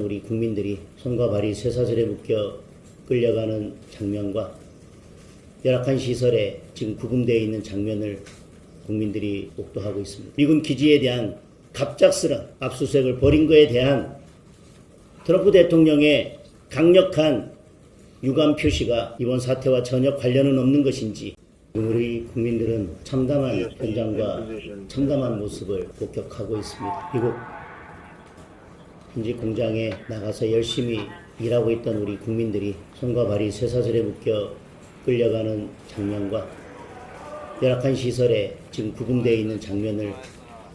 우리 국민들이 손과 발이 쇠사슬에 묶여 끌려가는 장면과 열악한 시설에 지금 구금되어 있는 장면을 국민들이 목도하고 있습니다. 미군 기지에 대한 갑작스런 압수수색을 벌인 것에 대한 트럼프 대통령의 강력한 유감 표시가 이번 사태와 전혀 관련은 없는 것인지, 우리 국민들은 참담한 현장과 참담한 모습을 목격하고 있습니다. 미국 현지 공장에 나가서 열심히 일하고 있던 우리 국민들이 손과 발이 쇠사슬에 묶여 끌려가는 장면과 열악한 시설에 지금 구금되어 있는 장면을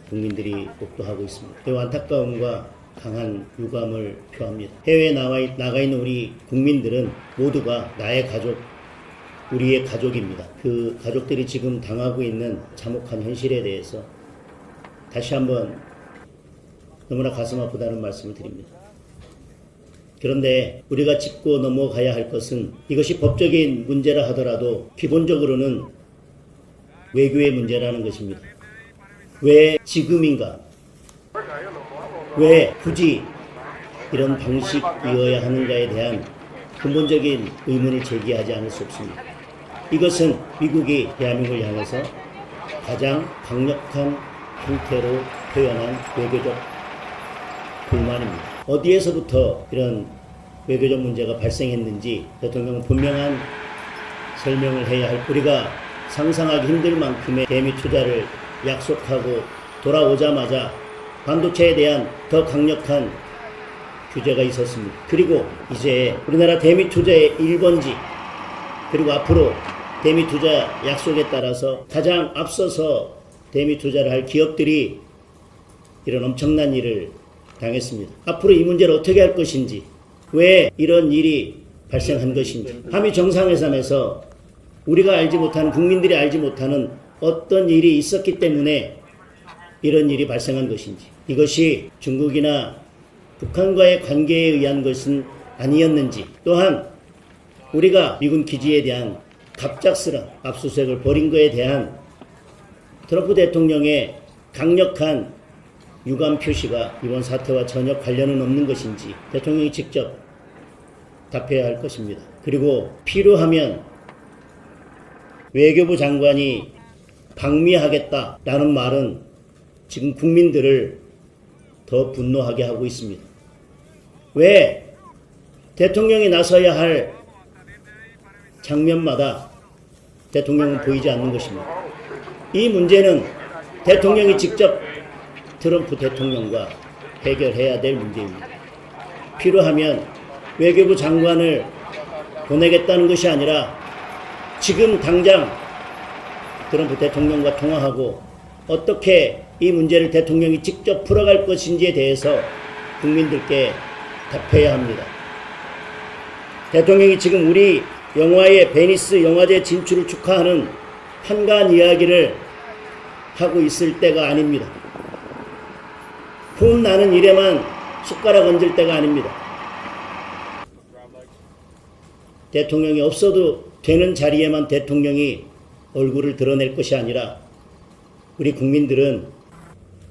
국민들이 목도하고 있습니다. 매우 안타까움과 강한 유감을 표합니다. 해외에 나가 있는 우리 국민들은 모두가 나의 가족, 우리의 가족입니다. 그 가족들이 지금 당하고 있는 참혹한 현실에 대해서 다시 한번 너무나 가슴 아프다는 말씀을 드립니다. 그런데 우리가 짚고 넘어가야 할 것은, 이것이 법적인 문제라 하더라도 기본적으로는 외교의 문제라는 것입니다. 왜 지금인가? 왜 굳이 이런 방식이어야 하는가에 대한 근본적인 의문을 제기하지 않을 수 없습니다. 이것은 미국이 대한민국을 향해서 가장 강력한 형태로 표현한 외교적 불만입니다. 어디에서부터 이런 외교적 문제가 발생했는지 대통령은 분명한 설명을 해야 할, 우리가 상상하기 힘들 만큼의 대미 투자를 약속하고 돌아오자마자 반도체에 대한 더 강력한 규제가 있었습니다. 그리고 이제 우리나라 대미 투자의 1번지, 그리고 앞으로 대미 투자 약속에 따라서 가장 앞서서 대미 투자를 할 기업들이 이런 엄청난 일을 당했습니다. 앞으로 이 문제를 어떻게 할 것인지, 왜 이런 일이 발생한 것인지, 한미 정상회담에서 우리가 알지 못하는, 국민들이 알지 못하는 어떤 일이 있었기 때문에 이런 일이 발생한 것인지, 이것이 중국이나 북한과의 관계에 의한 것은 아니었는지, 또한 우리가 미군 기지에 대한 갑작스런 압수수색을 벌인 것에 대한 트럼프 대통령의 강력한 유감 표시가 이번 사태와 전혀 관련은 없는 것인지 대통령이 직접 답해야 할 것입니다. 그리고 필요하면 외교부 장관이 방미하겠다라는 말은 지금 국민들을 더 분노하게 하고 있습니다. 왜 대통령이 나서야 할 장면마다 대통령은 보이지 않는 것입니다. 이 문제는 대통령이 직접 트럼프 대통령과 해결해야 될 문제입니다. 필요하면 외교부 장관을 보내겠다는 것이 아니라 지금 당장 트럼프 대통령과 통화하고 어떻게 이 문제를 대통령이 직접 풀어갈 것인지에 대해서 국민들께 답해야 합니다. 대통령이 지금 우리 영화의 베니스 영화제 진출을 축하하는 한가한 이야기를 하고 있을 때가 아닙니다. 폼나는 일에만 숟가락 얹을 때가 아닙니다. 대통령이 없어도 되는 자리에만 대통령이 얼굴을 드러낼 것이 아니라, 우리 국민들은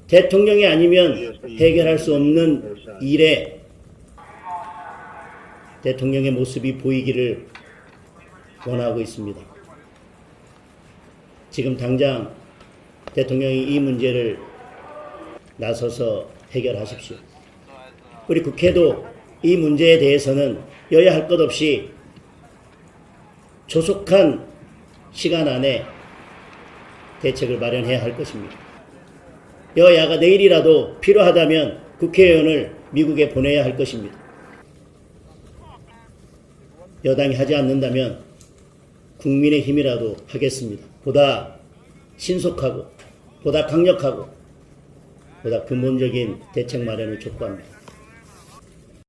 대통령이 아니면 해결할 수 없는 일에 대통령의 모습이 보이기를 원하고 있습니다. 지금 당장 대통령이 이 문제를 나서서 해결하십시오. 우리 국회도 이 문제에 대해서는 여야 할 것 없이 조속한 시간 안에 대책을 마련해야 할 것입니다. 여야가 내일이라도 필요하다면 국회의원을 미국에 보내야 할 것입니다. 여당이 하지 않는다면 국민의힘이라도 하겠습니다. 보다 신속하고 보다 강력하고 보다 근본적인 대책 마련을 촉구합니다.